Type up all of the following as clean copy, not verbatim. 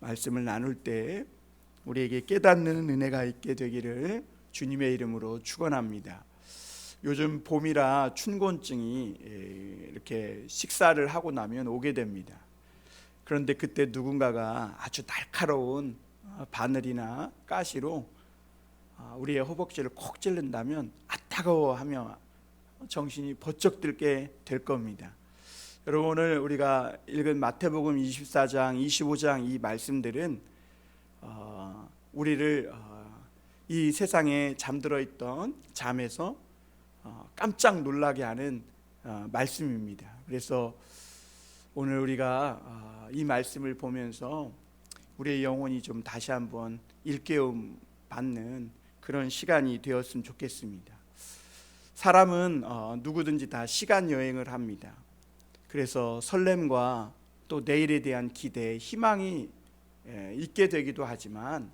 말씀을 나눌 때 우리에게 깨닫는 은혜가 있게 되기를 주님의 이름으로 축원합니다. 요즘 봄이라 춘곤증이 이렇게 식사를 하고 나면 오게 됩니다. 그런데 그때 누군가가 아주 날카로운 바늘이나 가시로 우리의 허벅지를 콕 찔른다면 따가워하며 정신이 번쩍 들게 될 겁니다. 여러분, 오늘 우리가 읽은 마태복음 24장, 25장 이 말씀들은 우리를 이 세상에 잠들어 있던 잠에서 깜짝 놀라게 하는 말씀입니다. 그래서 오늘 우리가 이 말씀을 보면서 우리의 영혼이 좀 다시 한번 일깨움 받는 그런 시간이 되었으면 좋겠습니다. 사람은 누구든지 다 시간 여행을 합니다. 그래서 설렘과 또 내일에 대한 기대, 희망이 있게 되기도 하지만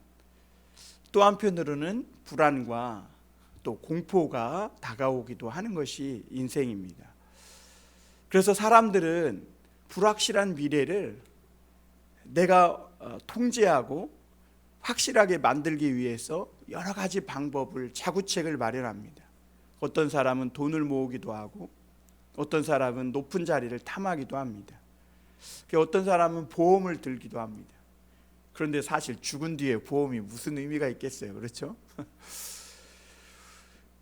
또 한편으로는 불안과 또 공포가 다가오기도 하는 것이 인생입니다. 그래서 사람들은 불확실한 미래를 내가 통제하고 확실하게 만들기 위해서 여러 가지 방법을, 자구책을 마련합니다. 어떤 사람은 돈을 모으기도 하고 어떤 사람은 높은 자리를 탐하기도 합니다. 어떤 사람은 보험을 들기도 합니다. 그런데 사실 죽은 뒤에 보험이 무슨 의미가 있겠어요, 그렇죠?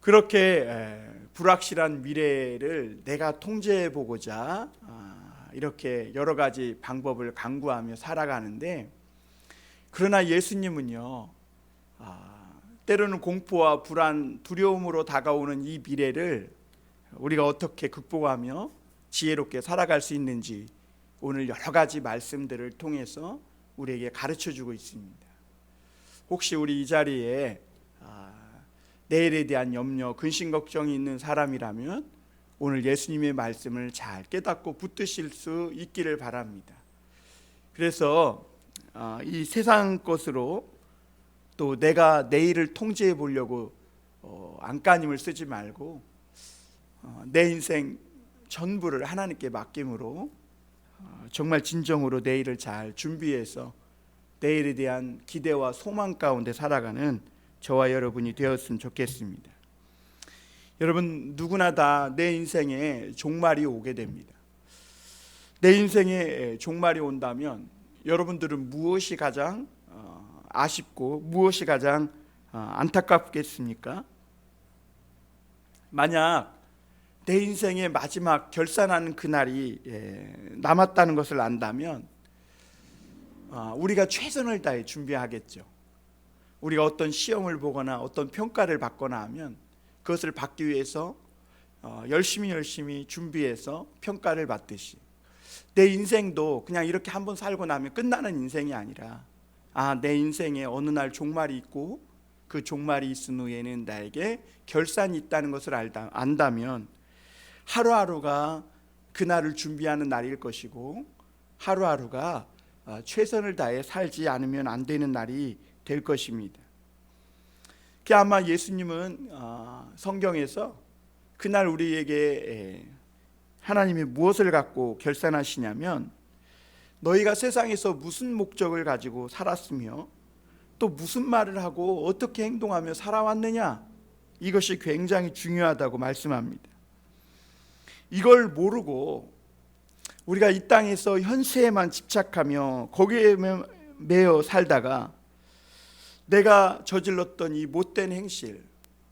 그렇게 불확실한 미래를 내가 통제해 보고자 이렇게 여러 가지 방법을 강구하며 살아가는데, 그러나 예수님은요, 때로는 공포와 불안, 두려움으로 다가오는 이 미래를 우리가 어떻게 극복하며 지혜롭게 살아갈 수 있는지 오늘 여러 가지 말씀들을 통해서 우리에게 가르쳐주고 있습니다. 혹시 우리 이 자리에 내일에 대한 염려, 근심, 걱정이 있는 사람이라면 오늘 예수님의 말씀을 잘 깨닫고 붙드실 수 있기를 바랍니다. 그래서 이 세상 것으로 또 내가 내일을 통제해 보려고 안간힘을 쓰지 말고 내 인생 전부를 하나님께 맡김으로 정말 진정으로 내일을 잘 준비해서 내일에 대한 기대와 소망 가운데 살아가는 저와 여러분이 되었으면 좋겠습니다. 여러분, 누구나 다 내 인생에 종말이 오게 됩니다. 내 인생에 종말이 온다면 여러분들은 무엇이 가장 아쉽고 무엇이 가장 안타깝겠습니까? 만약 내 인생의 마지막 결산하는 그날이 남았다는 것을 안다면 우리가 최선을 다해 준비하겠죠. 우리가 어떤 시험을 보거나 어떤 평가를 받거나 하면 그것을 받기 위해서 열심히 준비해서 평가를 받듯이 내 인생도 그냥 이렇게 한번 살고 나면 끝나는 인생이 아니라 내 인생에 어느 날 종말이 있고 그 종말이 있은 후에는 나에게 결산이 있다는 것을 안다면 하루하루가 그날을 준비하는 날일 것이고 하루하루가 최선을 다해 살지 않으면 안 되는 날이 될 것입니다. 아마 예수님은 성경에서 그날 우리에게 하나님이 무엇을 갖고 결산하시냐면 너희가 세상에서 무슨 목적을 가지고 살았으며 또 무슨 말을 하고 어떻게 행동하며 살아왔느냐, 이것이 굉장히 중요하다고 말씀합니다. 이걸 모르고 우리가 이 땅에서 현세에만 집착하며 거기에 매여 살다가 내가 저질렀던 이 못된 행실,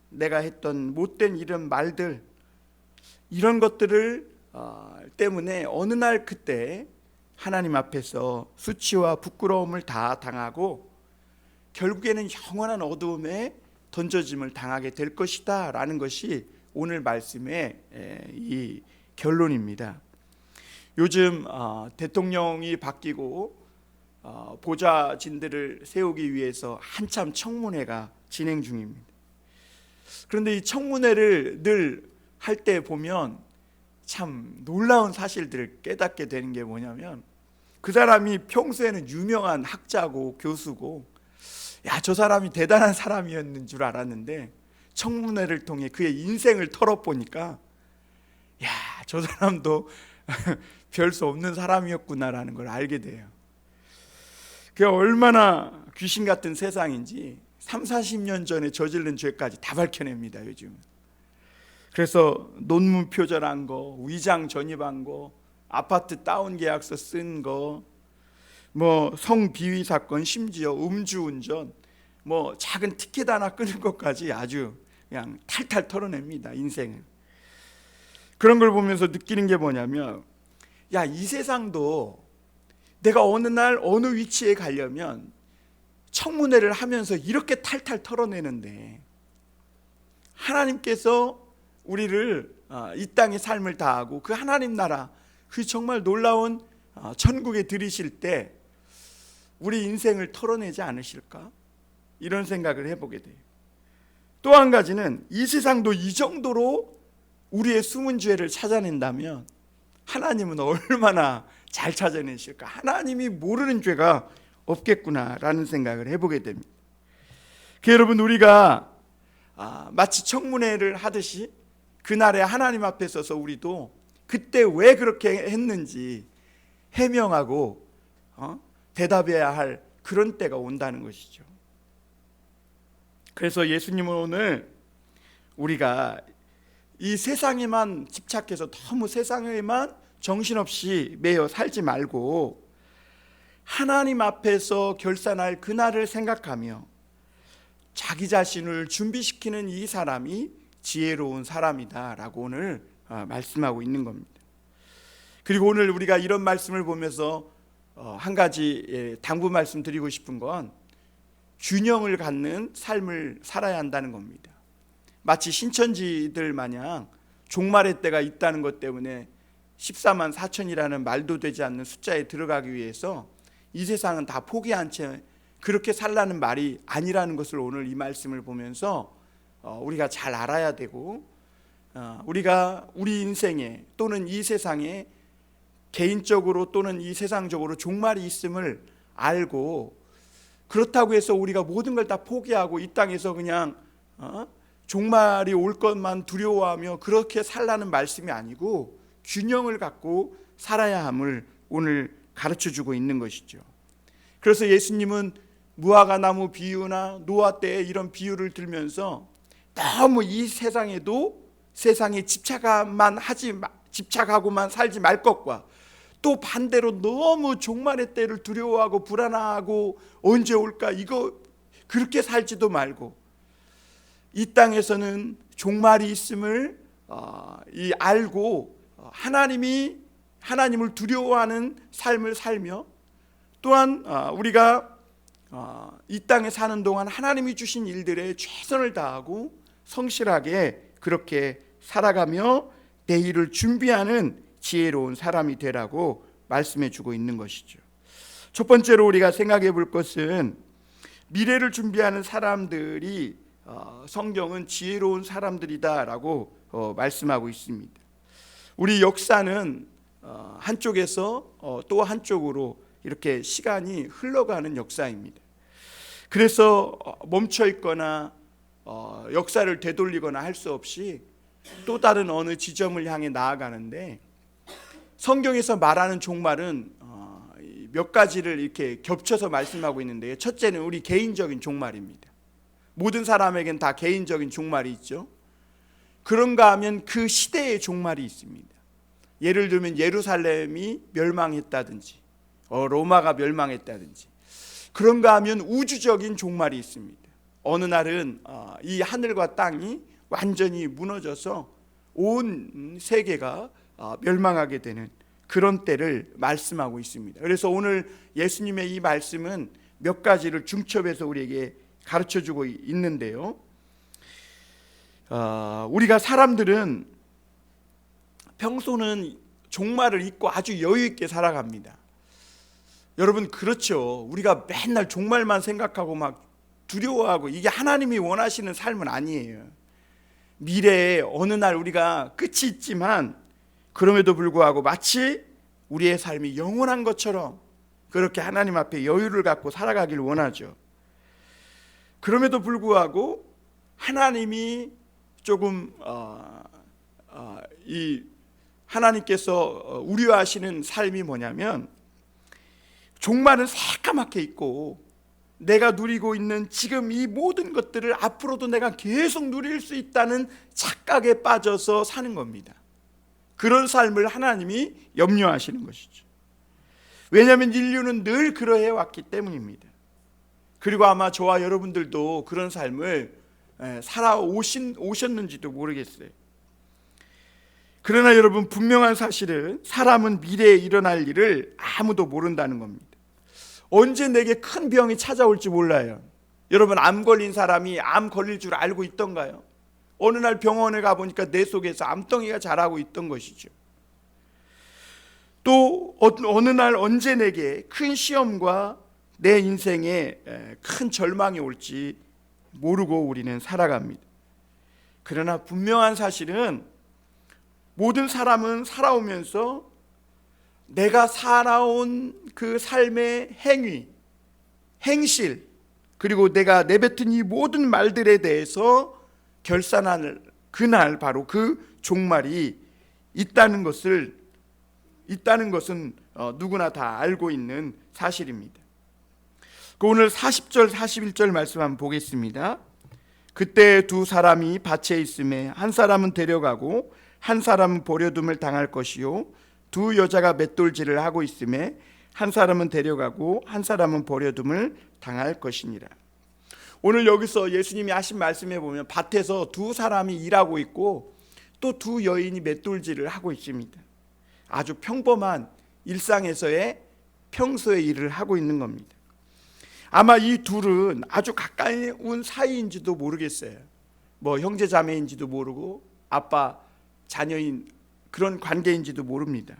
내가 했던 못된 이런 말들, 이런 것들을 때문에 어느 날 그때 하나님 앞에서 수치와 부끄러움을 다 당하고 결국에는 영원한 어두움에 던져짐을 당하게 될 것이다 라는 것이 오늘 말씀의 이 결론입니다. 요즘 대통령이 바뀌고 보좌진들을 세우기 위해서 한참 청문회가 진행 중입니다. 그런데 이 청문회를 늘 할 때 보면 참 놀라운 사실들을 깨닫게 되는 게 뭐냐면, 그 사람이 평소에는 유명한 학자고 교수고 저 사람이 대단한 사람이었는 줄 알았는데 청문회를 통해 그의 인생을 털어보니까 저 사람도 별 수 없는 사람이었구나라는 걸 알게 돼요. 그게 얼마나 귀신 같은 세상인지 3, 40년 전에 저지른 죄까지 다 밝혀냅니다, 요즘. 그래서 논문 표절한 거, 위장 전입한 거, 아파트 다운 계약서 쓴 거, 뭐 성비위 사건, 심지어 음주운전, 뭐 작은 티켓 하나 끊은 것까지 아주 그냥 탈탈 털어냅니다, 인생을. 그런 걸 보면서 느끼는 게 뭐냐면, 야, 이 세상도 내가 어느 날 어느 위치에 가려면 청문회를 하면서 이렇게 탈탈 털어내는데, 하나님께서 우리를 이 땅의 삶을 다하고 그 하나님 나라, 그 정말 놀라운 천국에 들이실 때 우리 인생을 털어내지 않으실까? 이런 생각을 해보게 돼요. 또 한 가지는, 이 세상도 이 정도로 우리의 숨은 죄를 찾아낸다면 하나님은 얼마나 잘 찾아내실까? 하나님이 모르는 죄가 없겠구나라는 생각을 해보게 됩니다. 여러분, 우리가 마치 청문회를 하듯이 그날에 하나님 앞에 서서 우리도 그때 왜 그렇게 했는지 해명하고 대답해야 할 그런 때가 온다는 것이죠. 그래서 예수님은 오늘 우리가 이 세상에만 집착해서 너무 세상에만 정신없이 매여 살지 말고 하나님 앞에서 결산할 그날을 생각하며 자기 자신을 준비시키는 이 사람이 지혜로운 사람이다라고 오늘 말씀하고 있는 겁니다. 그리고 오늘 우리가 이런 말씀을 보면서 한 가지 당부 말씀 드리고 싶은 건, 균형을 갖는 삶을 살아야 한다는 겁니다. 마치 신천지들 마냥 종말의 때가 있다는 것 때문에 14만 4천이라는 말도 되지 않는 숫자에 들어가기 위해서 이 세상은 다 포기한 채 그렇게 살라는 말이 아니라는 것을 오늘 이 말씀을 보면서 우리가 잘 알아야 되고, 우리가 우리 인생에 또는 이 세상에 개인적으로 또는 이 세상적으로 종말이 있음을 알고, 그렇다고 해서 우리가 모든 걸 다 포기하고 이 땅에서 그냥 종말이 올 것만 두려워하며 그렇게 살라는 말씀이 아니고, 균형을 갖고 살아야 함을 오늘 가르쳐주고 있는 것이죠. 그래서 예수님은 무화과 나무 비유나 노아 때의 이런 비유를 들면서 너무 이 세상에도 세상에 집착하고만 살지 말 것과, 또 반대로 너무 종말의 때를 두려워하고 불안하고 언제 올까 이거 그렇게 살지도 말고, 이 땅에서는 종말이 있음을 알고 하나님을 두려워하는 삶을 살며, 또한 우리가 이 땅에 사는 동안 하나님이 주신 일들에 최선을 다하고 성실하게 그렇게 살아가며 내일을 준비하는 지혜로운 사람이 되라고 말씀해 주고 있는 것이죠. 첫 번째로 우리가 생각해 볼 것은, 미래를 준비하는 사람들이 성경은 지혜로운 사람들이다라고 말씀하고 있습니다. 우리 역사는 한쪽에서 또 한쪽으로 이렇게 시간이 흘러가는 역사입니다. 그래서 멈춰 있거나 역사를 되돌리거나 할 수 없이 또 다른 어느 지점을 향해 나아가는데, 성경에서 말하는 종말은 몇 가지를 이렇게 겹쳐서 말씀하고 있는데요. 첫째는 우리 개인적인 종말입니다. 모든 사람에겐 다 개인적인 종말이 있죠. 그런가 하면 그 시대의 종말이 있습니다. 예를 들면 예루살렘이 멸망했다든지 로마가 멸망했다든지, 그런가 하면 우주적인 종말이 있습니다. 어느 날은 이 하늘과 땅이 완전히 무너져서 온 세계가 멸망하게 되는 그런 때를 말씀하고 있습니다. 그래서 오늘 예수님의 이 말씀은 몇 가지를 중첩해서 우리에게 가르쳐주고 있는데요. 우리가 사람들은 평소는 종말을 잊고 아주 여유 있게 살아갑니다. 여러분, 그렇죠. 우리가 맨날 종말만 생각하고 막 두려워하고, 이게 하나님이 원하시는 삶은 아니에요. 미래에 어느 날 우리가 끝이 있지만 그럼에도 불구하고 마치 우리의 삶이 영원한 것처럼 그렇게 하나님 앞에 여유를 갖고 살아가길 원하죠. 그럼에도 불구하고 하나님이 조금 이 하나님께서 우려하시는 삶이 뭐냐면, 종말은 새까맣게 있고 내가 누리고 있는 지금 이 모든 것들을 앞으로도 내가 계속 누릴 수 있다는 착각에 빠져서 사는 겁니다. 그런 삶을 하나님이 염려하시는 것이죠. 왜냐하면 인류는 늘 그러해 왔기 때문입니다. 그리고 아마 저와 여러분들도 그런 삶을 살아오셨는지도 모르겠어요. 그러나 여러분, 분명한 사실은 사람은 미래에 일어날 일을 아무도 모른다는 겁니다. 언제 내게 큰 병이 찾아올지 몰라요. 여러분, 암 걸린 사람이 암 걸릴 줄 알고 있던가요? 어느 날 병원에 가보니까 내 속에서 암덩이가 자라고 있던 것이죠. 또 어느 날 언제 내게 큰 시험과 내 인생에 큰 절망이 올지 모르고 우리는 살아갑니다. 그러나 분명한 사실은 모든 사람은 살아오면서 내가 살아온 그 삶의 행위, 행실, 그리고 내가 내뱉은 이 모든 말들에 대해서 결산할 그날, 바로 그 종말이 있다는 것은 누구나 다 알고 있는 사실입니다. 오늘 40절 41절 말씀 한번 보겠습니다. 그때 두 사람이 밭에 있음에 한 사람은 데려가고 한 사람은 버려둠을 당할 것이요, 두 여자가 맷돌질을 하고 있음에 한 사람은 데려가고 한 사람은 버려둠을 당할 것이니라. 오늘 여기서 예수님이 하신 말씀에 보면 밭에서 두 사람이 일하고 있고 또 두 여인이 맷돌질을 하고 있습니다. 아주 평범한 일상에서의 평소의 일을 하고 있는 겁니다. 아마 이 둘은 아주 가까운 사이인지도 모르겠어요. 뭐 형제 자매인지도 모르고 아빠 자녀인 그런 관계인지도 모릅니다.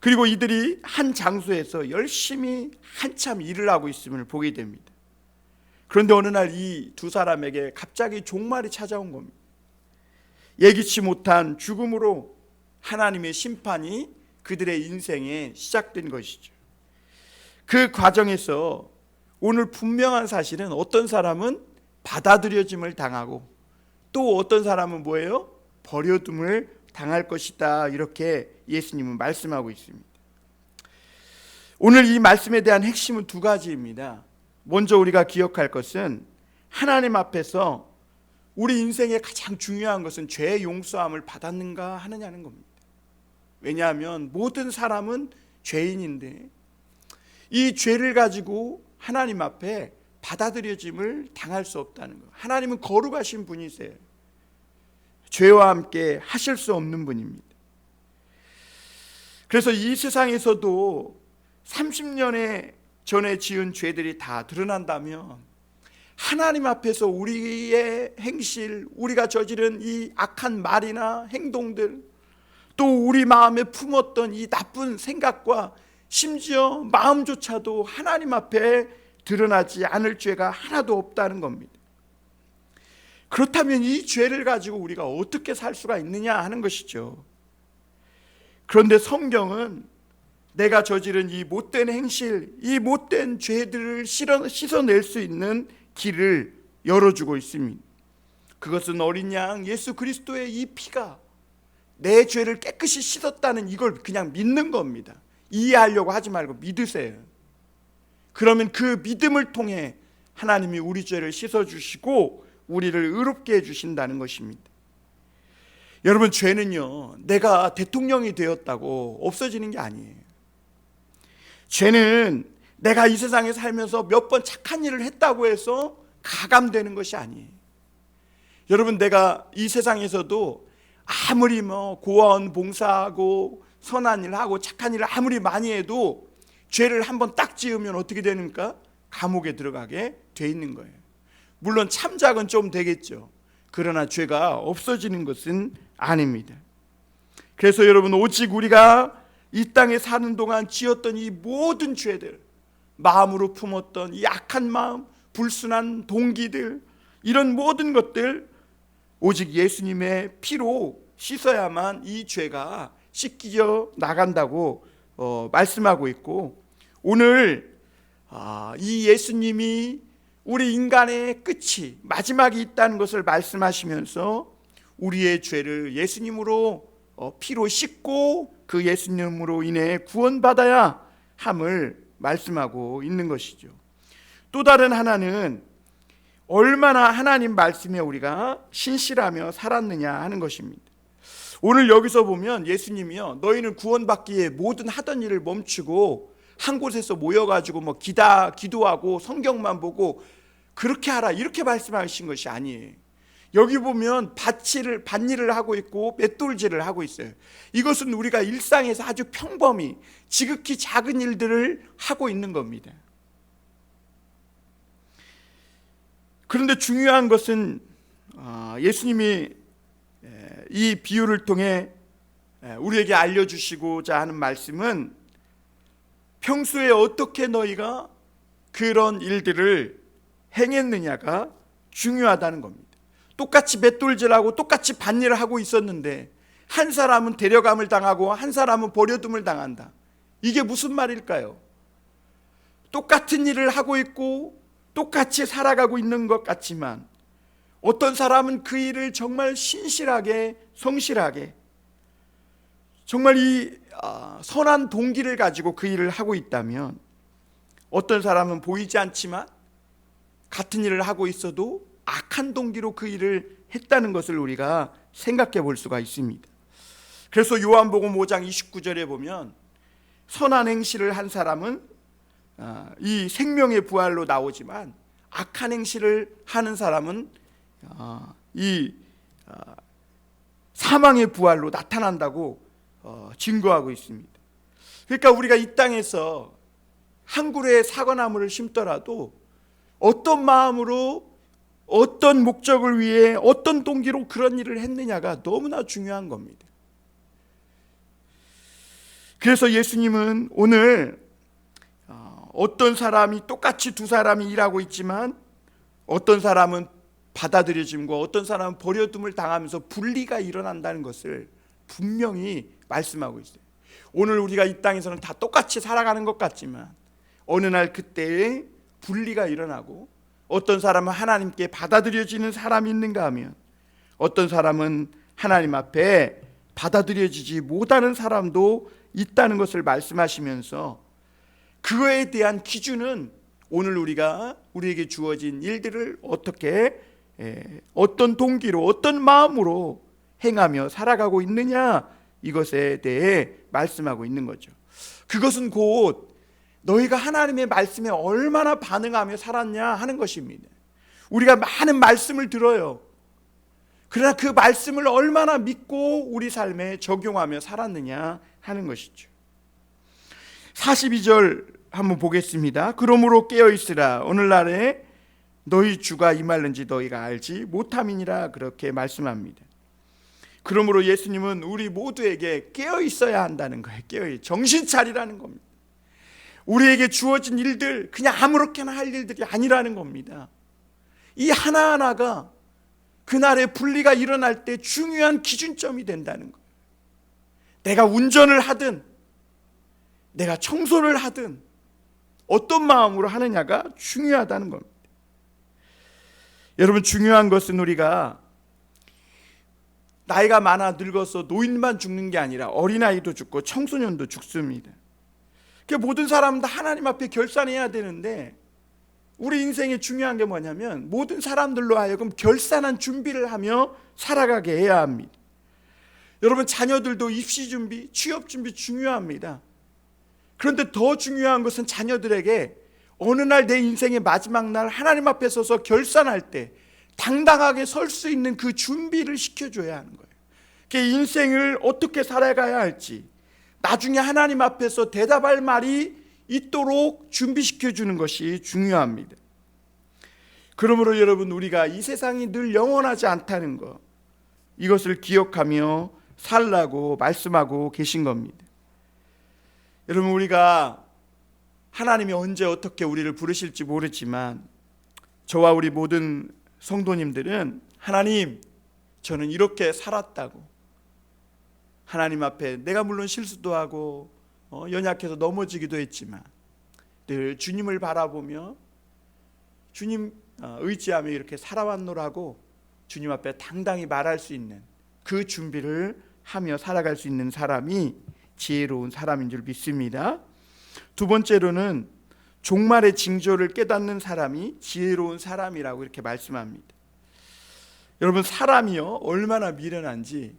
그리고 이들이 한 장소에서 열심히 한참 일을 하고 있음을 보게 됩니다. 그런데 어느 날 이 두 사람에게 갑자기 종말이 찾아온 겁니다. 예기치 못한 죽음으로 하나님의 심판이 그들의 인생에 시작된 것이죠. 그 과정에서 오늘 분명한 사실은 어떤 사람은 받아들여짐을 당하고 또 어떤 사람은 뭐예요? 버려둠을 당할 것이다, 이렇게 예수님은 말씀하고 있습니다. 오늘 이 말씀에 대한 핵심은 두 가지입니다. 먼저 우리가 기억할 것은 하나님 앞에서 우리 인생의 가장 중요한 것은 죄의 용서함을 받았는가 하느냐는 겁니다. 왜냐하면 모든 사람은 죄인인데 이 죄를 가지고 하나님 앞에 받아들여짐을 당할 수 없다는 것. 하나님은 거룩하신 분이세요. 죄와 함께 하실 수 없는 분입니다. 그래서 이 세상에서도 30년 전에 지은 죄들이 다 드러난다면 하나님 앞에서 우리의 행실, 우리가 저지른 이 악한 말이나 행동들, 또 우리 마음에 품었던 이 나쁜 생각과 심지어 마음조차도 하나님 앞에 드러나지 않을 죄가 하나도 없다는 겁니다. 그렇다면 이 죄를 가지고 우리가 어떻게 살 수가 있느냐 하는 것이죠. 그런데 성경은 내가 저지른 이 못된 행실, 이 못된 죄들을 씻어낼 수 있는 길을 열어주고 있습니다. 그것은 어린 양 예수 그리스도의 이 피가 내 죄를 깨끗이 씻었다는 이걸 그냥 믿는 겁니다. 이해하려고 하지 말고 믿으세요. 그러면 그 믿음을 통해 하나님이 우리 죄를 씻어주시고 우리를 의롭게 해주신다는 것입니다. 여러분, 죄는요, 내가 대통령이 되었다고 없어지는 게 아니에요. 죄는 내가 이 세상에 살면서 몇 번 착한 일을 했다고 해서 가감되는 것이 아니에요. 여러분, 내가 이 세상에서도 아무리 고아원 봉사하고 선한 일 하고 착한 일을 아무리 많이 해도 죄를 한번 딱 지으면 어떻게 되는가? 감옥에 들어가게 돼 있는 거예요. 물론 참작은 좀 되겠죠. 그러나 죄가 없어지는 것은 아닙니다. 그래서 여러분, 오직 우리가 이 땅에 사는 동안 지었던 이 모든 죄들, 마음으로 품었던 이 악한 마음, 불순한 동기들, 이런 모든 것들 오직 예수님의 피로 씻어야만 이 죄가 씻겨 나간다고 말씀하고 있고, 오늘 이 예수님이 우리 인간의 끝이 마지막이 있다는 것을 말씀하시면서 우리의 죄를 예수님으로 피로 씻고 그 예수님으로 인해 구원받아야 함을 말씀하고 있는 것이죠. 또 다른 하나는 얼마나 하나님 말씀에 우리가 신실하며 살았느냐 하는 것입니다. 오늘 여기서 보면 예수님이요, 너희는 구원받기 위해 모든 하던 일을 멈추고 한 곳에서 모여가지고 기도하고 성경만 보고 그렇게 하라 이렇게 말씀하신 것이 아니에요. 여기 보면 밭일을 하고 있고 맷돌질을 하고 있어요. 이것은 우리가 일상에서 아주 평범히 지극히 작은 일들을 하고 있는 겁니다. 그런데 중요한 것은 예수님이 이 비유를 통해 우리에게 알려주시고자 하는 말씀은 평소에 어떻게 너희가 그런 일들을 행했느냐가 중요하다는 겁니다. 똑같이 맷돌질하고 똑같이 밭일을 하고 있었는데 한 사람은 데려감을 당하고 한 사람은 버려둠을 당한다. 이게 무슨 말일까요? 똑같은 일을 하고 있고 똑같이 살아가고 있는 것 같지만 어떤 사람은 그 일을 정말 신실하게 성실하게 정말 이 선한 동기를 가지고 그 일을 하고 있다면, 어떤 사람은 보이지 않지만 같은 일을 하고 있어도 악한 동기로 그 일을 했다는 것을 우리가 생각해 볼 수가 있습니다. 그래서 요한복음 5장 29절에 보면 선한 행실을 한 사람은 이 생명의 부활로 나오지만 악한 행실을 하는 사람은 이 사망의 부활로 나타난다고 증거하고 있습니다. 그러니까 우리가 이 땅에서 한 그루의 사과나무를 심더라도 어떤 마음으로 어떤 목적을 위해 어떤 동기로 그런 일을 했느냐가 너무나 중요한 겁니다. 그래서 예수님은 오늘 어떤 사람이 똑같이 두 사람이 일하고 있지만 어떤 사람은 받아들여짐과 어떤 사람은 버려둠을 당하면서 분리가 일어난다는 것을 분명히 말씀하고 있어요. 오늘 우리가 이 땅에서는 다 똑같이 살아가는 것 같지만 어느 날 그때에 분리가 일어나고 어떤 사람은 하나님께 받아들여지는 사람이 있는가 하면 어떤 사람은 하나님 앞에 받아들여지지 못하는 사람도 있다는 것을 말씀하시면서 그거에 대한 기준은 오늘 우리에게 주어진 일들을 어떻게 어떤 동기로 어떤 마음으로 행하며 살아가고 있느냐, 이것에 대해 말씀하고 있는 거죠. 그것은 곧 너희가 하나님의 말씀에 얼마나 반응하며 살았냐 하는 것입니다. 우리가 많은 말씀을 들어요. 그러나 그 말씀을 얼마나 믿고 우리 삶에 적용하며 살았느냐 하는 것이죠. 42절 한번 보겠습니다. 그러므로 깨어있으라. 오늘날에 너희 주가 임할는지 너희가 알지 못함이니라. 그렇게 말씀합니다. 그러므로 예수님은 우리 모두에게 깨어있어야 한다는 거예요. 정신 차리라는 겁니다. 우리에게 주어진 일들 그냥 아무렇게나 할 일들이 아니라는 겁니다. 이 하나하나가 그날의 분리가 일어날 때 중요한 기준점이 된다는 거예요. 내가 운전을 하든 내가 청소를 하든 어떤 마음으로 하느냐가 중요하다는 겁니다. 여러분, 중요한 것은 우리가 나이가 많아 늙어서 노인만 죽는 게 아니라 어린아이도 죽고 청소년도 죽습니다. 그러니까 모든 사람은 다 하나님 앞에 결산해야 되는데 우리 인생에 중요한 게 뭐냐면 모든 사람들로 하여금 결산한 준비를 하며 살아가게 해야 합니다. 여러분, 자녀들도 입시 준비, 취업 준비 중요합니다. 그런데 더 중요한 것은 자녀들에게 어느 날 내 인생의 마지막 날 하나님 앞에 서서 결산할 때 당당하게 설 수 있는 그 준비를 시켜줘야 하는 거예요. 그 인생을 어떻게 살아가야 할지 나중에 하나님 앞에서 대답할 말이 있도록 준비시켜주는 것이 중요합니다. 그러므로 여러분, 우리가 이 세상이 늘 영원하지 않다는 것, 이것을 기억하며 살라고 말씀하고 계신 겁니다. 여러분, 우리가 하나님이 언제 어떻게 우리를 부르실지 모르지만 저와 우리 모든 성도님들은 하나님, 저는 이렇게 살았다고, 하나님 앞에 내가 물론 실수도 하고 연약해서 넘어지기도 했지만 늘 주님을 바라보며 주님 의지하며 이렇게 살아왔노라고 주님 앞에 당당히 말할 수 있는 그 준비를 하며 살아갈 수 있는 사람이 지혜로운 사람인 줄 믿습니다. 두 번째로는 종말의 징조를 깨닫는 사람이 지혜로운 사람이라고 이렇게 말씀합니다. 여러분, 사람이요 얼마나 미련한지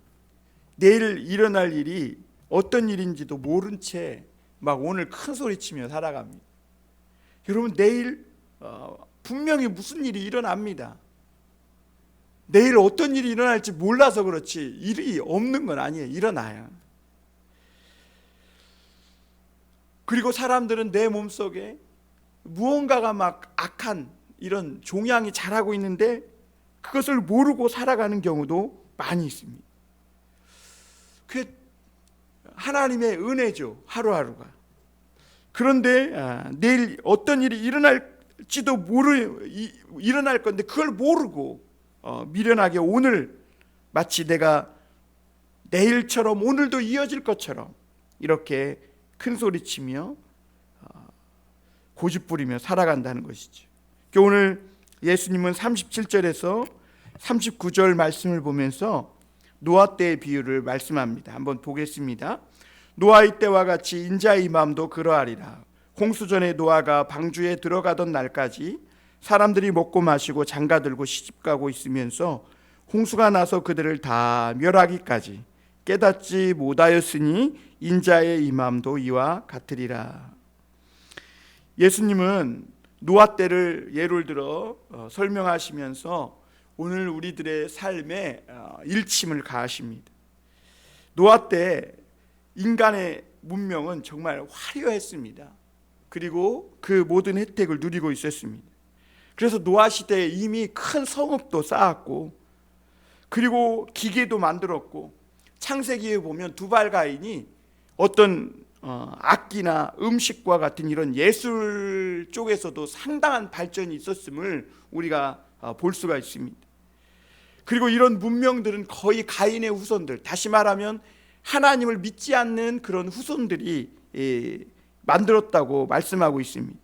내일 일어날 일이 어떤 일인지도 모른 채 막 오늘 큰 소리치며 살아갑니다. 여러분, 내일 분명히 무슨 일이 일어납니다. 내일 어떤 일이 일어날지 몰라서 그렇지 일이 없는 건 아니에요. 일어나요. 그리고 사람들은 내 몸속에 무언가가 막 악한 이런 종양이 자라고 있는데 그것을 모르고 살아가는 경우도 많이 있습니다. 그게 하나님의 은혜죠, 하루하루가. 그런데 내일 어떤 일이 일어날지도 일어날 건데 그걸 모르고 미련하게 오늘 마치 내가 내일처럼 오늘도 이어질 것처럼 이렇게 큰 소리치며 고집부리며 살아간다는 것이죠. 오늘 예수님은 37절에서 39절 말씀을 보면서 노아 때의 비유를 말씀합니다. 한번 보겠습니다. 노아의 때와 같이 인자의 마음도 그러하리라. 홍수 전에 노아가 방주에 들어가던 날까지 사람들이 먹고 마시고 장가들고 시집가고 있으면서 홍수가 나서 그들을 다 멸하기까지 깨닫지 못하였으니 인자의 임함도 이와 같으리라. 예수님은 노아 때를 예를 들어 설명하시면서 오늘 우리들의 삶에 일침을 가하십니다. 노아 때 인간의 문명은 정말 화려했습니다. 그리고 그 모든 혜택을 누리고 있었습니다. 그래서 노아 시대에 이미 큰 성읍도 쌓았고 그리고 기계도 만들었고 창세기에 보면 두발가인이 어떤 악기나 음식과 같은 이런 예술 쪽에서도 상당한 발전이 있었음을 우리가 볼 수가 있습니다. 그리고 이런 문명들은 거의 가인의 후손들, 다시 말하면 하나님을 믿지 않는 그런 후손들이 만들었다고 말씀하고 있습니다.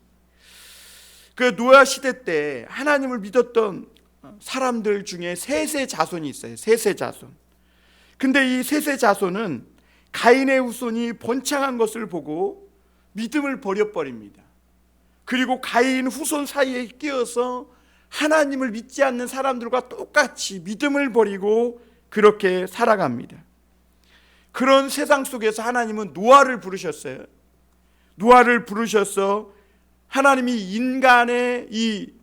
그 노아 시대 때 하나님을 믿었던 사람들 중에 셋의 자손이 있어요. 셋의 자손. 근데 이 셋의 자손은 가인의 후손이 번창한 것을 보고 믿음을 버려버립니다. 그리고 가인 후손 사이에 끼어서 하나님을 믿지 않는 사람들과 똑같이 믿음을 버리고 그렇게 살아갑니다. 그런 세상 속에서 하나님은 노아를 부르셨어요. 노아를 부르셔서 하나님이 인간의 이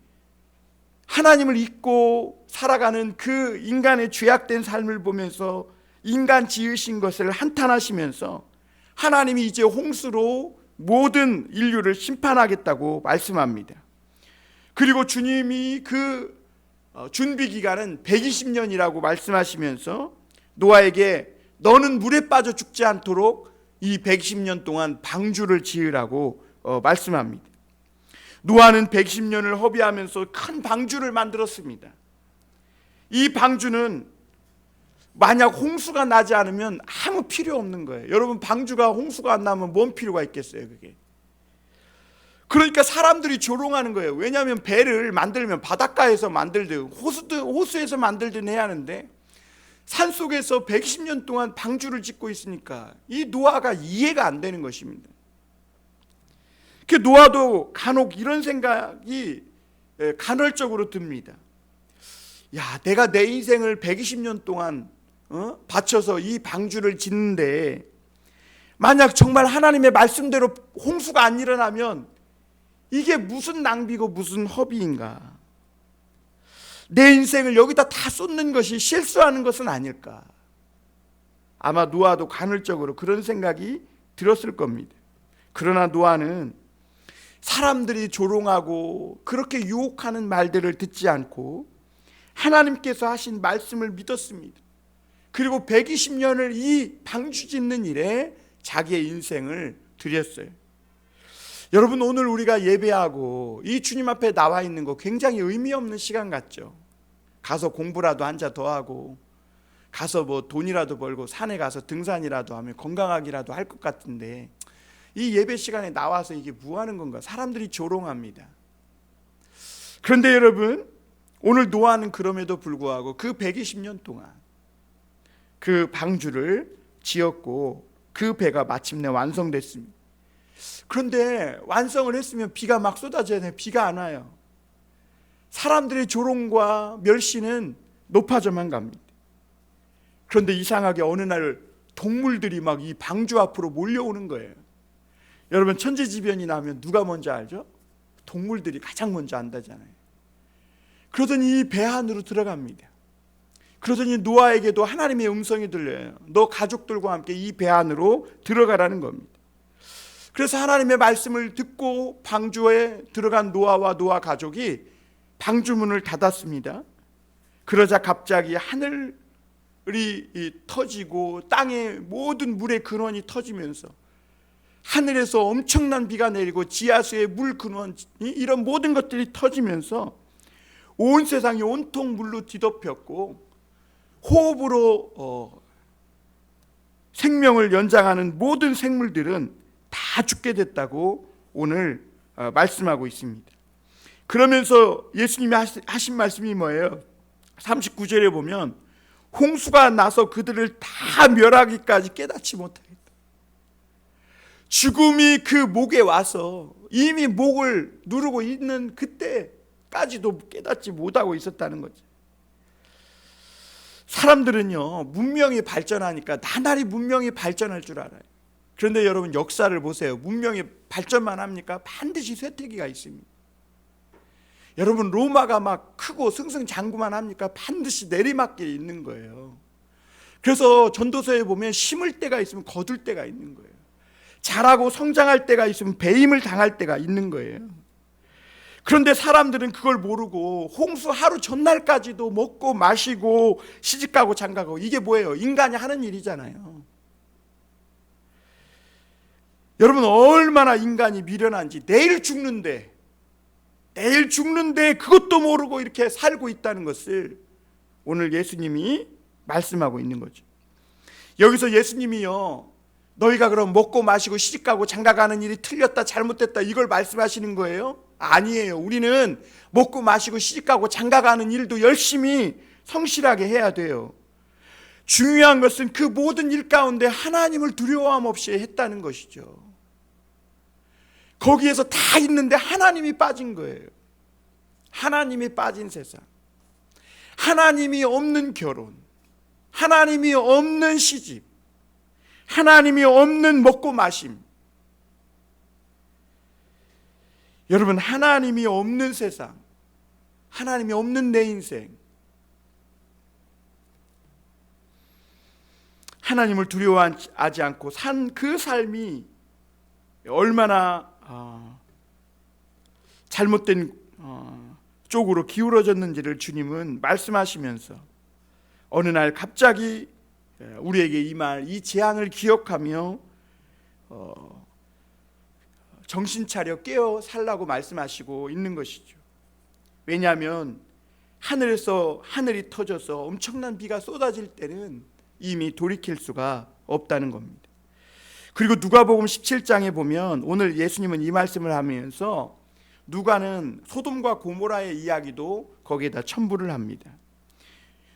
하나님을 잊고 살아가는 그 인간의 죄악된 삶을 보면서 인간 지으신 것을 한탄하시면서 하나님이 이제 홍수로 모든 인류를 심판하겠다고 말씀합니다. 그리고 주님이 그 준비 기간은 120년이라고 말씀하시면서 노아에게 너는 물에 빠져 죽지 않도록 이 120년 동안 방주를 지으라고 말씀합니다. 노아는 110년을 허비하면서 큰 방주를 만들었습니다. 이 방주는 만약 홍수가 나지 않으면 아무 필요 없는 거예요. 여러분, 방주가 홍수가 안 나면 뭔 필요가 있겠어요, 그게. 그러니까 사람들이 조롱하는 거예요. 왜냐하면 배를 만들면 바닷가에서 만들든 호수에서 만들든 해야 하는데 산속에서 110년 동안 방주를 짓고 있으니까 이 노아가 이해가 안 되는 것입니다. 그 노아도 간혹 이런 생각이 간헐적으로 듭니다. 야, 내가 내 인생을 120년 동안 바쳐서 이 방주를 짓는데 만약 정말 하나님의 말씀대로 홍수가 안 일어나면 이게 무슨 낭비고 무슨 허비인가? 내 인생을 여기다 다 쏟는 것이 실수하는 것은 아닐까? 아마 노아도 간헐적으로 그런 생각이 들었을 겁니다. 그러나 노아는 사람들이 조롱하고 그렇게 유혹하는 말들을 듣지 않고 하나님께서 하신 말씀을 믿었습니다. 그리고 120년을 이 방주 짓는 일에 자기의 인생을 드렸어요. 여러분, 오늘 우리가 예배하고 이 주님 앞에 나와 있는 거 굉장히 의미 없는 시간 같죠? 가서 공부라도 한자 더 하고 가서 뭐 돈이라도 벌고 산에 가서 등산이라도 하면 건강하기라도 할 것 같은데 이 예배 시간에 나와서 이게 뭐 하는 건가? 사람들이 조롱합니다. 그런데 여러분, 오늘 노아는 그럼에도 불구하고 그 120년 동안 그 방주를 지었고 그 배가 마침내 완성됐습니다. 그런데 완성을 했으면 비가 막 쏟아져야 돼. 비가 안 와요. 사람들의 조롱과 멸시는 높아져만 갑니다. 그런데 이상하게 어느 날 동물들이 막 이 방주 앞으로 몰려오는 거예요. 여러분, 천재지변이 나면 누가 먼저 알죠? 동물들이 가장 먼저 안다잖아요. 그러더니 이 배 안으로 들어갑니다. 그러더니 노아에게도 하나님의 음성이 들려요. 너 가족들과 함께 이 배 안으로 들어가라는 겁니다. 그래서 하나님의 말씀을 듣고 방주에 들어간 노아와 노아 가족이 방주문을 닫았습니다. 그러자 갑자기 하늘이 터지고 땅의 모든 물의 근원이 터지면서 하늘에서 엄청난 비가 내리고 지하수의 물 근원, 이런 모든 것들이 터지면서 온 세상이 온통 물로 뒤덮였고, 호흡으로 생명을 연장하는 모든 생물들은 다 죽게 됐다고 오늘 말씀하고 있습니다. 그러면서 예수님이 하신 말씀이 뭐예요? 39절에 보면 홍수가 나서 그들을 다 멸하기까지 깨닫지 못하겠다. 죽음이 그 목에 와서 이미 목을 누르고 있는 그때까지도 깨닫지 못하고 있었다는 거죠. 사람들은요, 문명이 발전하니까 나날이 문명이 발전할 줄 알아요. 그런데 여러분, 역사를 보세요. 문명이 발전만 합니까? 반드시 쇠퇴기가 있습니다. 여러분, 로마가 막 크고 승승장구만 합니까? 반드시 내리막길이 있는 거예요. 그래서 전도서에 보면 심을 때가 있으면 거둘 때가 있는 거예요. 자라고 성장할 때가 있으면 배임을 당할 때가 있는 거예요. 그런데 사람들은 그걸 모르고 홍수 하루 전날까지도 먹고 마시고 시집가고 장가가고, 이게 뭐예요? 인간이 하는 일이잖아요. 여러분, 얼마나 인간이 미련한지, 내일 죽는데 그것도 모르고 이렇게 살고 있다는 것을 오늘 예수님이 말씀하고 있는 거죠. 여기서 예수님이요, 너희가 그럼 먹고 마시고 시집가고 장가가는 일이 틀렸다 잘못됐다 이걸 말씀하시는 거예요? 아니에요. 우리는 먹고 마시고 시집가고 장가가는 일도 열심히 성실하게 해야 돼요. 중요한 것은 그 모든 일 가운데 하나님을 두려워함 없이 했다는 것이죠. 거기에서 다 있는데 하나님이 빠진 거예요. 하나님이 빠진 세상, 하나님이 없는 결혼, 하나님이 없는 시집, 하나님이 없는 먹고 마심. 여러분, 하나님이 없는 세상, 하나님이 없는 내 인생, 하나님을 두려워하지 않고 산 그 삶이 얼마나 잘못된 쪽으로 기울어졌는지를 주님은 말씀하시면서 어느 날 갑자기 우리에게 이 재앙을 기억하며 정신 차려 깨어 살라고 말씀하시고 있는 것이죠. 왜냐하면 하늘이 터져서 엄청난 비가 쏟아질 때는 이미 돌이킬 수가 없다는 겁니다. 그리고 누가복음 17장에 보면 오늘 예수님은 이 말씀을 하면서 누가는 소돔과 고모라의 이야기도 거기에다 첨부를 합니다.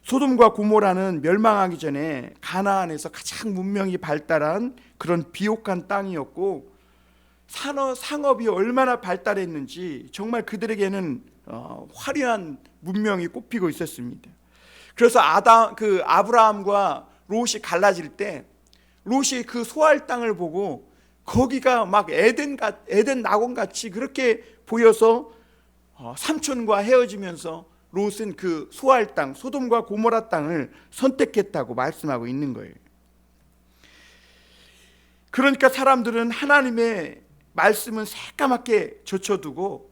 소돔과 고모라는 멸망하기 전에 가나안에서 가장 문명이 발달한 그런 비옥한 땅이었고, 상업이 얼마나 발달했는지 정말 그들에게는 화려한 문명이 꽃피고 있었습니다. 그래서 아브라함과 롯이 갈라질 때 롯이 그 소할 땅을 보고 거기가 막 에덴 낙원 같이 그렇게 보여서 삼촌과 헤어지면서 롯은 그 소할 땅, 소돔과 고모라 땅을 선택했다고 말씀하고 있는 거예요. 그러니까 사람들은 하나님의 말씀은 새까맣게 젖혀두고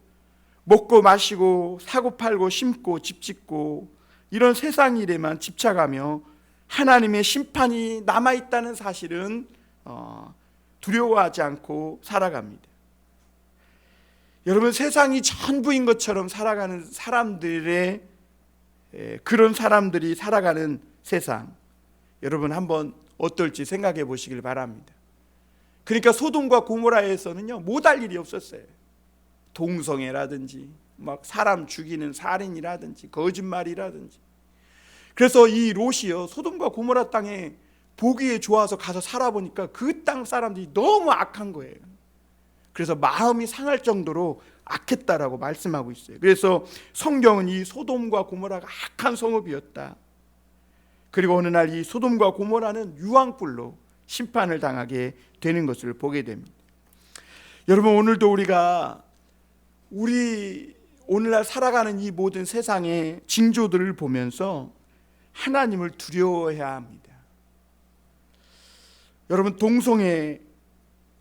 먹고 마시고 사고 팔고 심고 집 짓고 이런 세상 일에만 집착하며 하나님의 심판이 남아있다는 사실은 두려워하지 않고 살아갑니다. 여러분, 세상이 전부인 것처럼 살아가는 사람들의 그런 사람들이 살아가는 세상, 여러분 한번 어떨지 생각해 보시길 바랍니다. 그러니까 소돔과 고모라에서는요, 못할 일이 없었어요. 동성애라든지 막 사람 죽이는 살인이라든지 거짓말이라든지. 그래서 이 롯이요, 소돔과 고모라 땅에 보기에 좋아서 가서 살아보니까 그 땅 사람들이 너무 악한 거예요. 그래서 마음이 상할 정도로 악했다라고 말씀하고 있어요. 그래서 성경은 이 소돔과 고모라가 악한 성읍이었다. 그리고 어느 날 이 소돔과 고모라는 유황불로 심판을 당하게 되는 것을 보게 됩니다. 여러분, 오늘도 우리가 우리 오늘날 살아가는 이 모든 세상의 징조들을 보면서 하나님을 두려워해야 합니다. 여러분, 동성애,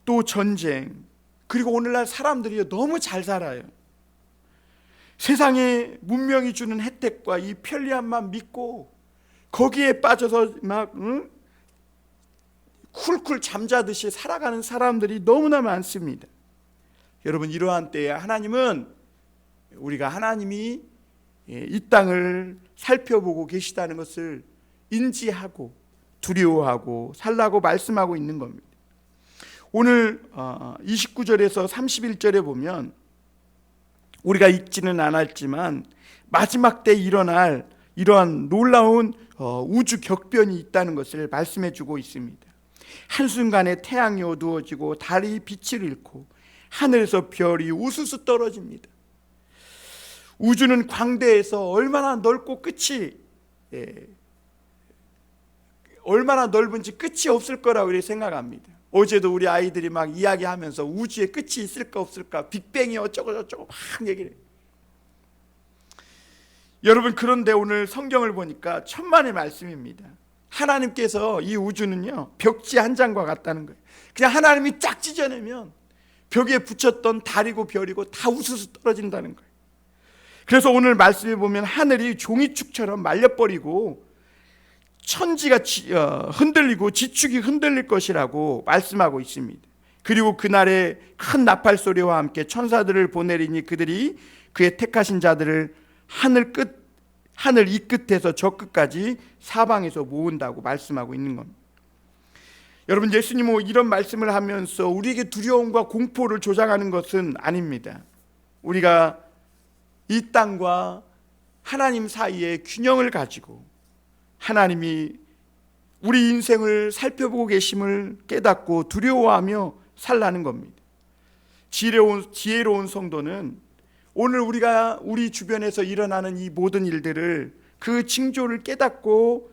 또 전쟁, 그리고 오늘날 사람들이 너무 잘 살아요. 세상의 문명이 주는 혜택과 이 편리함만 믿고 거기에 빠져서 막 쿨쿨 잠자듯이 살아가는 사람들이 너무나 많습니다. 여러분, 이러한 때에 하나님은 우리가 하나님이 이 땅을 살펴보고 계시다는 것을 인지하고 두려워하고 살라고 말씀하고 있는 겁니다. 오늘 29절에서 31절에 보면 우리가 읽지는 않았지만 마지막 때 일어날 이러한 놀라운 우주 격변이 있다는 것을 말씀해 주고 있습니다. 한순간에 태양이 어두워지고 달이 빛을 잃고 하늘에서 별이 우수수 떨어집니다. 우주는 광대에서 얼마나 넓고 얼마나 넓은지 끝이 없을 거라고 이렇게 생각합니다. 어제도 우리 아이들이 막 이야기하면서 우주에 끝이 있을까 없을까, 빅뱅이 어쩌고 저쩌고 막 얘기를 해요. 여러분, 그런데 오늘 성경을 보니까 천만의 말씀입니다. 하나님께서 이 우주는요 벽지 한 장과 같다는 거예요. 그냥 하나님이 쫙 찢어내면 벽에 붙였던 달이고 별이고 다 우수수 떨어진다는 거예요. 그래서 오늘 말씀에 보면 하늘이 종이축처럼 말려버리고 천지가 흔들리고 지축이 흔들릴 것이라고 말씀하고 있습니다. 그리고 그날에 큰 나팔 소리와 함께 천사들을 보내리니 그들이 그의 택하신 자들을 하늘 이 끝에서 저 끝까지 사방에서 모은다고 말씀하고 있는 겁니다. 여러분, 예수님은 이런 말씀을 하면서 우리에게 두려움과 공포를 조장하는 것은 아닙니다. 우리가 이 땅과 하나님 사이에 균형을 가지고 하나님이 우리 인생을 살펴보고 계심을 깨닫고 두려워하며 살라는 겁니다. 지혜로운 성도는 오늘 우리가 우리 주변에서 일어나는 이 모든 일들을 그 징조를 깨닫고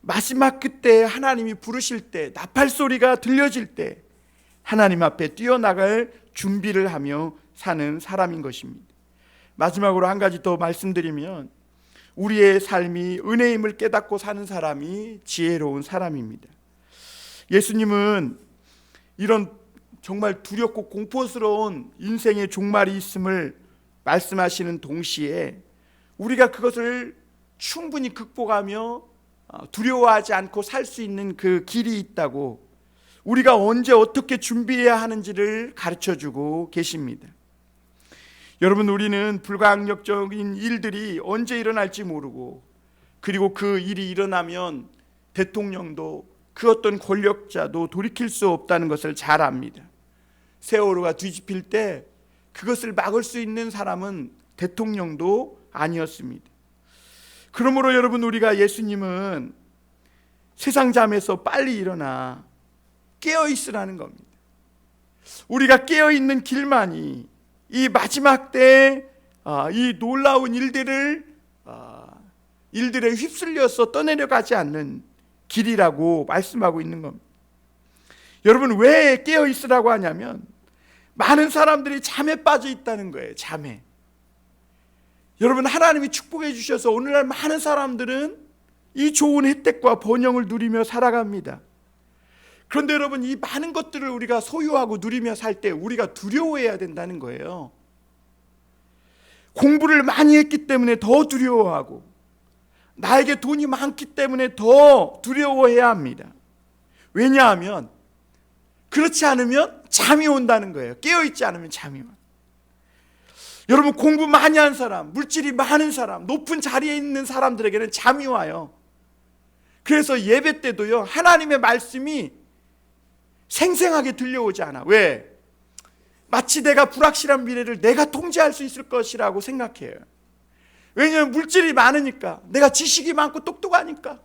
마지막 그때 하나님이 부르실 때, 나팔 소리가 들려질 때 하나님 앞에 뛰어나갈 준비를 하며 사는 사람인 것입니다. 마지막으로 한 가지 더 말씀드리면 우리의 삶이 은혜임을 깨닫고 사는 사람이 지혜로운 사람입니다. 예수님은 이런 정말 두렵고 공포스러운 인생의 종말이 있음을 말씀하시는 동시에 우리가 그것을 충분히 극복하며 두려워하지 않고 살 수 있는 그 길이 있다고, 우리가 언제 어떻게 준비해야 하는지를 가르쳐주고 계십니다. 여러분, 우리는 불가항력적인 일들이 언제 일어날지 모르고, 그리고 그 일이 일어나면 대통령도 그 어떤 권력자도 돌이킬 수 없다는 것을 잘 압니다. 세월호가 뒤집힐 때 그것을 막을 수 있는 사람은 대통령도 아니었습니다. 그러므로 여러분, 우리가 예수님은 세상 잠에서 빨리 일어나 깨어있으라는 겁니다. 우리가 깨어있는 길만이 이 마지막 때 이 놀라운 일들에 휩쓸려서 떠내려가지 않는 길이라고 말씀하고 있는 겁니다. 여러분, 왜 깨어있으라고 하냐면 많은 사람들이 잠에 빠져 있다는 거예요. 잠에. 여러분, 하나님이 축복해 주셔서 오늘날 많은 사람들은 이 좋은 혜택과 번영을 누리며 살아갑니다. 그런데 여러분, 이 많은 것들을 우리가 소유하고 누리며 살 때 우리가 두려워해야 된다는 거예요. 공부를 많이 했기 때문에 더 두려워하고, 나에게 돈이 많기 때문에 더 두려워해야 합니다. 왜냐하면 그렇지 않으면 잠이 온다는 거예요. 깨어있지 않으면 잠이 와요. 여러분, 공부 많이 한 사람, 물질이 많은 사람, 높은 자리에 있는 사람들에게는 잠이 와요. 그래서 예배 때도요, 하나님의 말씀이 생생하게 들려오지 않아. 왜? 마치 내가 불확실한 미래를 내가 통제할 수 있을 것이라고 생각해요. 왜냐하면 물질이 많으니까, 내가 지식이 많고 똑똑하니까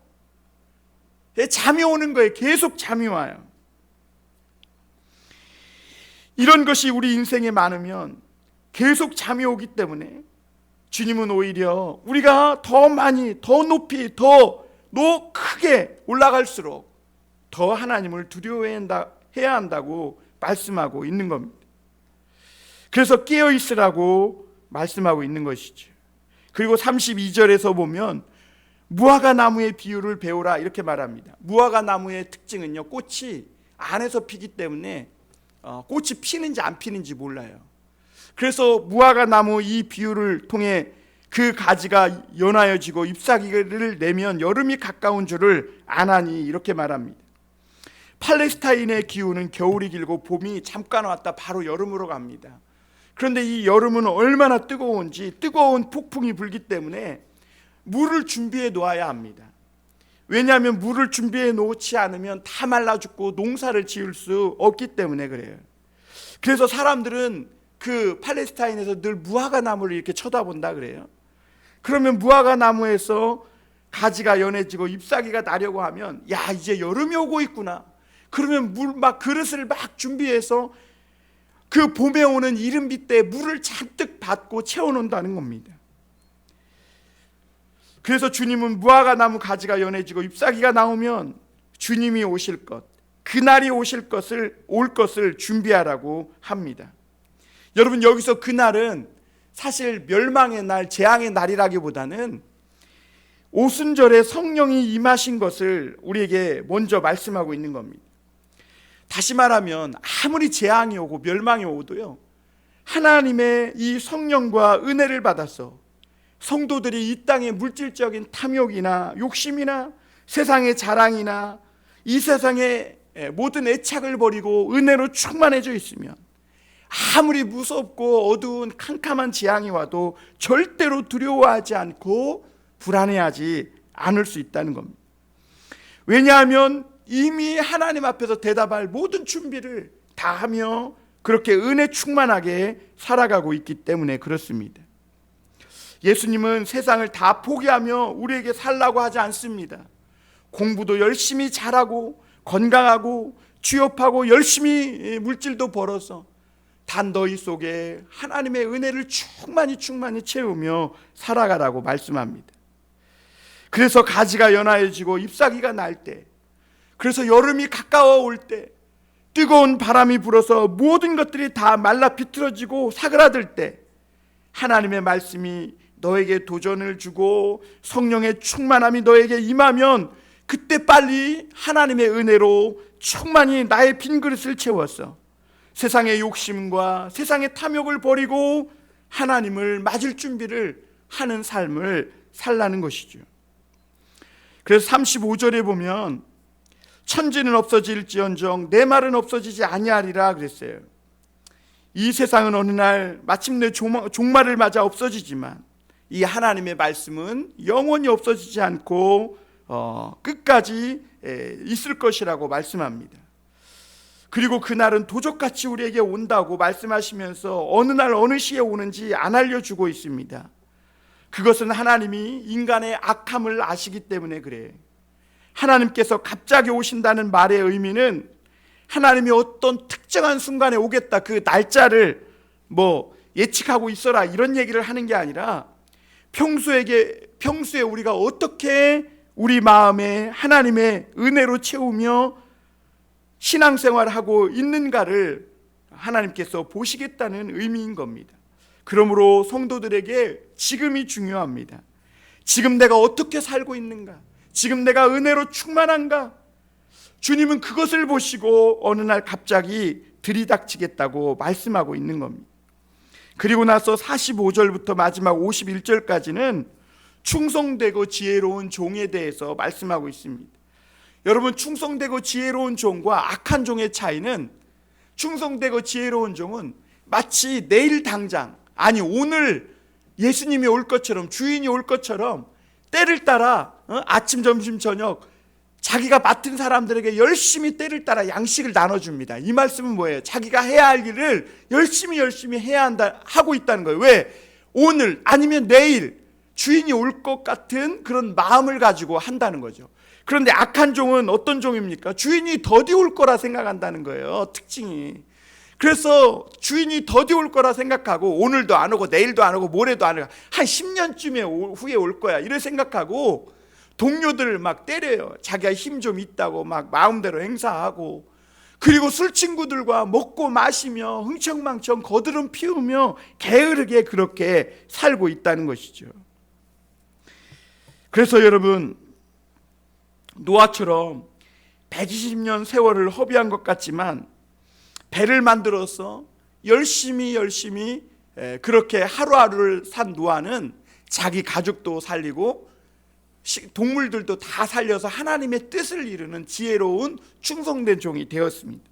잠이 오는 거예요. 계속 잠이 와요. 이런 것이 우리 인생에 많으면 계속 잠이 오기 때문에 주님은 오히려 우리가 더 많이, 더 높이, 더 크게 올라갈수록 더 하나님을 두려워해야 한다고 말씀하고 있는 겁니다. 그래서 깨어 있으라고 말씀하고 있는 것이죠. 그리고 32절에서 보면 무화과 나무의 비유를 배우라 이렇게 말합니다. 무화과 나무의 특징은요, 꽃이 안에서 피기 때문에 꽃이 피는지 안 피는지 몰라요. 그래서 무화과 나무 이 비유를 통해 그 가지가 연하여지고 잎사귀를 내면 여름이 가까운 줄을 아나니 이렇게 말합니다. 팔레스타인의 기후는 겨울이 길고 봄이 잠깐 왔다 바로 여름으로 갑니다. 그런데 이 여름은 얼마나 뜨거운지, 뜨거운 폭풍이 불기 때문에 물을 준비해 놓아야 합니다. 왜냐하면 물을 준비해 놓지 않으면 다 말라 죽고 농사를 지을 수 없기 때문에 그래요. 그래서 사람들은 그 팔레스타인에서 늘 무화과 나무를 이렇게 쳐다본다 그래요. 그러면 무화과 나무에서 가지가 연해지고 잎사귀가 나려고 하면 야, 이제 여름이 오고 있구나. 그러면 그릇을 막 준비해서 그 봄에 오는 이른비 때 물을 잔뜩 받고 채워놓는다는 겁니다. 그래서 주님은 무화과 나무 가지가 연해지고 잎사귀가 나오면 주님이 오실 것, 그날이 올 것을 준비하라고 합니다. 여러분, 여기서 그날은 사실 멸망의 날, 재앙의 날이라기보다는 오순절에 성령이 임하신 것을 우리에게 먼저 말씀하고 있는 겁니다. 다시 말하면 아무리 재앙이 오고 멸망이 오도요, 하나님의 이 성령과 은혜를 받아서 성도들이 이 땅의 물질적인 탐욕이나 욕심이나 세상의 자랑이나 이 세상의 모든 애착을 버리고 은혜로 충만해져 있으면 아무리 무섭고 어두운 캄캄한 재앙이 와도 절대로 두려워하지 않고 불안해하지 않을 수 있다는 겁니다. 왜냐하면 이미 하나님 앞에서 대답할 모든 준비를 다 하며 그렇게 은혜 충만하게 살아가고 있기 때문에 그렇습니다. 예수님은 세상을 다 포기하며 우리에게 살라고 하지 않습니다. 공부도 열심히 잘하고 건강하고 취업하고 열심히 물질도 벌어서 단 너희 속에 하나님의 은혜를 충만히 채우며 살아가라고 말씀합니다. 그래서 가지가 연하여지고 잎사귀가 날 때, 그래서 여름이 가까워 올 때, 뜨거운 바람이 불어서 모든 것들이 다 말라 비틀어지고 사그라들 때 하나님의 말씀이 너에게 도전을 주고 성령의 충만함이 너에게 임하면 그때 빨리 하나님의 은혜로 충만히 나의 빈 그릇을 채워서 세상의 욕심과 세상의 탐욕을 버리고 하나님을 맞을 준비를 하는 삶을 살라는 것이죠. 그래서 35절에 보면 천지는 없어질지언정 내 말은 없어지지 아니하리라 그랬어요. 이 세상은 어느 날 마침내 종말을 맞아 없어지지만 이 하나님의 말씀은 영원히 없어지지 않고 끝까지 있을 것이라고 말씀합니다. 그리고 그날은 도적같이 우리에게 온다고 말씀하시면서 어느 날 어느 시에 오는지 안 알려주고 있습니다. 그것은 하나님이 인간의 악함을 아시기 때문에 그래요. 하나님께서 갑자기 오신다는 말의 의미는 하나님이 어떤 특정한 순간에 오겠다, 그 날짜를 예측하고 있어라 이런 얘기를 하는 게 아니라 평소에 우리가 어떻게 우리 마음에 하나님의 은혜로 채우며 신앙생활을 하고 있는가를 하나님께서 보시겠다는 의미인 겁니다. 그러므로 성도들에게 지금이 중요합니다. 지금 내가 어떻게 살고 있는가? 지금 내가 은혜로 충만한가? 주님은 그것을 보시고 어느 날 갑자기 들이닥치겠다고 말씀하고 있는 겁니다. 그리고 나서 45절부터 마지막 51절까지는 충성되고 지혜로운 종에 대해서 말씀하고 있습니다. 여러분, 충성되고 지혜로운 종과 악한 종의 차이는, 충성되고 지혜로운 종은 마치 내일 당장, 아니 오늘 예수님이 올 것처럼, 주인이 올 것처럼 때를 따라 아침 점심 저녁 자기가 맡은 사람들에게 열심히 때를 따라 양식을 나눠줍니다. 이 말씀은 뭐예요? 자기가 해야 할 일을 열심히 해야 하고 있다는 거예요. 왜? 오늘 아니면 내일 주인이 올 것 같은 그런 마음을 가지고 한다는 거죠. 그런데 악한 종은 어떤 종입니까? 주인이 더디 올 거라 생각한다는 거예요. 특징이. 그래서 주인이 더디 올 거라 생각하고 오늘도 안 오고 내일도 안 오고 모레도 안 오고 한 10년쯤에 후에 올 거야 이래 생각하고 동료들 막 때려요. 자기가 힘 좀 있다고 막 마음대로 행사하고, 그리고 술 친구들과 먹고 마시며 흥청망청 거드름 피우며 게으르게 그렇게 살고 있다는 것이죠. 그래서 여러분, 노아처럼 120년 세월을 허비한 것 같지만 배를 만들어서 열심히 그렇게 하루하루를 산 노아는 자기 가족도 살리고 동물들도 다 살려서 하나님의 뜻을 이루는 지혜로운 충성된 종이 되었습니다.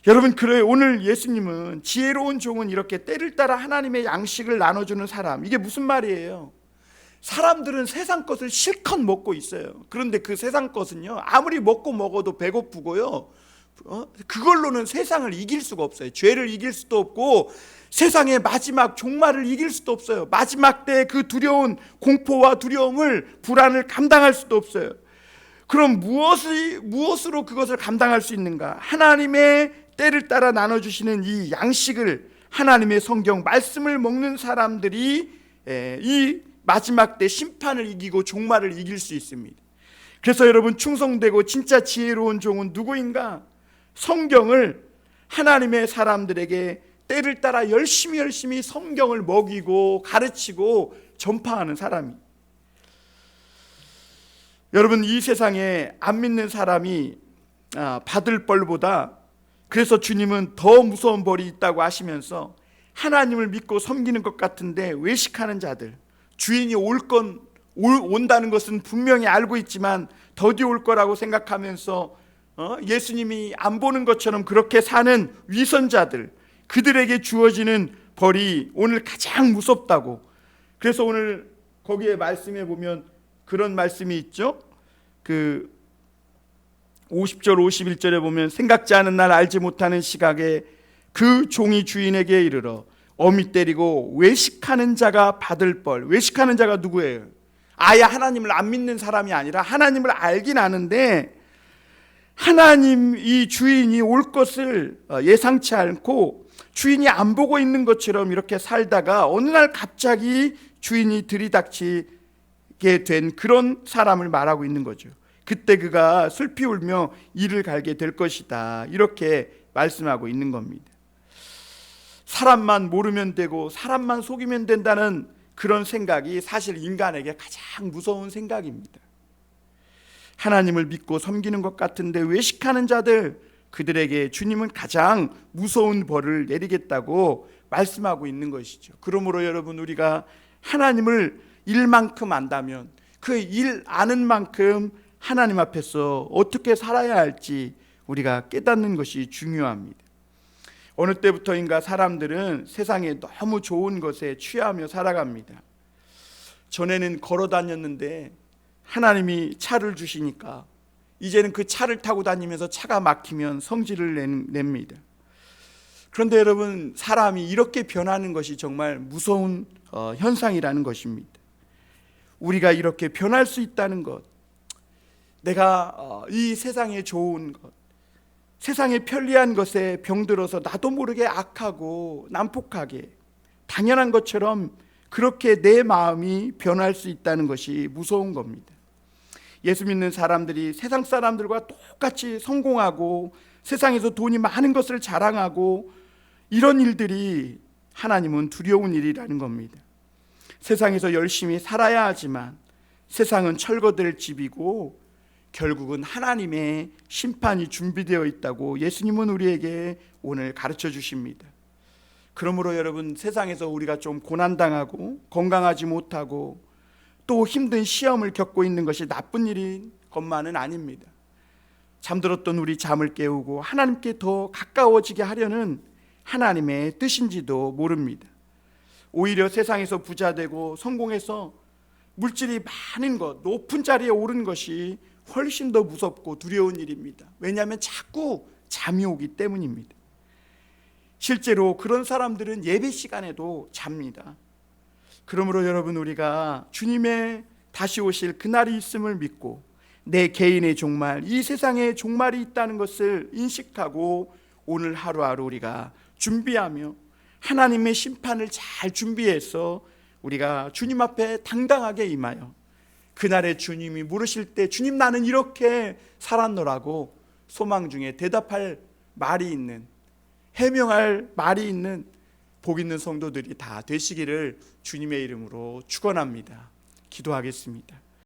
여러분, 그래 오늘 예수님은 지혜로운 종은 이렇게 때를 따라 하나님의 양식을 나눠주는 사람, 이게 무슨 말이에요? 사람들은 세상 것을 실컷 먹고 있어요. 그런데 그 세상 것은요, 아무리 먹어도 배고프고요, 그걸로는 세상을 이길 수가 없어요. 죄를 이길 수도 없고 세상의 마지막 종말을 이길 수도 없어요. 마지막 때 그 두려운 공포와 두려움을, 불안을 감당할 수도 없어요. 그럼 무엇으로 그것을 감당할 수 있는가? 하나님의 때를 따라 나눠주시는 이 양식을, 하나님의 성경 말씀을 먹는 사람들이 이 마지막 때 심판을 이기고 종말을 이길 수 있습니다. 그래서 여러분, 충성되고 진짜 지혜로운 종은 누구인가? 성경을 하나님의 사람들에게 때를 따라 열심히 성경을 먹이고 가르치고 전파하는 사람이. 여러분, 이 세상에 안 믿는 사람이 받을 벌보다, 그래서 주님은 더 무서운 벌이 있다고 하시면서 하나님을 믿고 섬기는 것 같은데 외식하는 자들, 주인이 온다는 것은 분명히 알고 있지만 더디 올 거라고 생각하면서 예수님이 안 보는 것처럼 그렇게 사는 위선자들, 그들에게 주어지는 벌이 오늘 가장 무섭다고. 그래서 오늘 거기에 말씀에 보면 그런 말씀이 있죠. 그 50절 51절에 보면, 생각지 않은 날 알지 못하는 시각에 그 종이 주인에게 이르러 어미 때리고 외식하는 자가 받을 벌. 외식하는 자가 누구예요? 아예 하나님을 안 믿는 사람이 아니라 하나님을 알긴 아는데 하나님, 이 주인이 올 것을 예상치 않고 주인이 안 보고 있는 것처럼 이렇게 살다가 어느 날 갑자기 주인이 들이닥치게 된 그런 사람을 말하고 있는 거죠. 그때 그가 슬피 울며 이를 갈게 될 것이다, 이렇게 말씀하고 있는 겁니다. 사람만 모르면 되고 사람만 속이면 된다는 그런 생각이 사실 인간에게 가장 무서운 생각입니다. 하나님을 믿고 섬기는 것 같은데 외식하는 자들, 그들에게 주님은 가장 무서운 벌을 내리겠다고 말씀하고 있는 것이죠. 그러므로 여러분, 우리가 하나님을 일만큼 안다면 그 일 아는 만큼 하나님 앞에서 어떻게 살아야 할지 우리가 깨닫는 것이 중요합니다. 어느 때부터인가 사람들은 세상에 너무 좋은 것에 취하며 살아갑니다. 전에는 걸어 다녔는데 하나님이 차를 주시니까 이제는 그 차를 타고 다니면서 차가 막히면 성질을 냅니다. 그런데 여러분, 사람이 이렇게 변하는 것이 정말 무서운 현상이라는 것입니다. 우리가 이렇게 변할 수 있다는 것, 내가 이 세상에 좋은 것, 세상에 편리한 것에 병들어서 나도 모르게 악하고 난폭하게 당연한 것처럼 그렇게 내 마음이 변할 수 있다는 것이 무서운 겁니다. 예수 믿는 사람들이 세상 사람들과 똑같이 성공하고 세상에서 돈이 많은 것을 자랑하고 이런 일들이 하나님은 두려운 일이라는 겁니다. 세상에서 열심히 살아야 하지만 세상은 철거될 집이고 결국은 하나님의 심판이 준비되어 있다고 예수님은 우리에게 오늘 가르쳐 주십니다. 그러므로 여러분, 세상에서 우리가 좀 고난당하고 건강하지 못하고 또 힘든 시험을 겪고 있는 것이 나쁜 일인 것만은 아닙니다. 잠들었던 우리 잠을 깨우고 하나님께 더 가까워지게 하려는 하나님의 뜻인지도 모릅니다. 오히려 세상에서 부자되고 성공해서 물질이 많은 것, 높은 자리에 오른 것이 훨씬 더 무섭고 두려운 일입니다. 왜냐하면 자꾸 잠이 오기 때문입니다. 실제로 그런 사람들은 예배 시간에도 잡니다. 그러므로 여러분, 우리가 주님의 다시 오실 그날이 있음을 믿고 내 개인의 종말, 이 세상에 종말이 있다는 것을 인식하고 오늘 하루하루 우리가 준비하며 하나님의 심판을 잘 준비해서 우리가 주님 앞에 당당하게 임하여 그날에 주님이 물으실 때 주님 나는 이렇게 살았노라고 소망 중에 대답할 말이 있는, 해명할 말이 있는 복 있는 성도들이 다 되시기를 주님의 이름으로 축원합니다. 기도하겠습니다.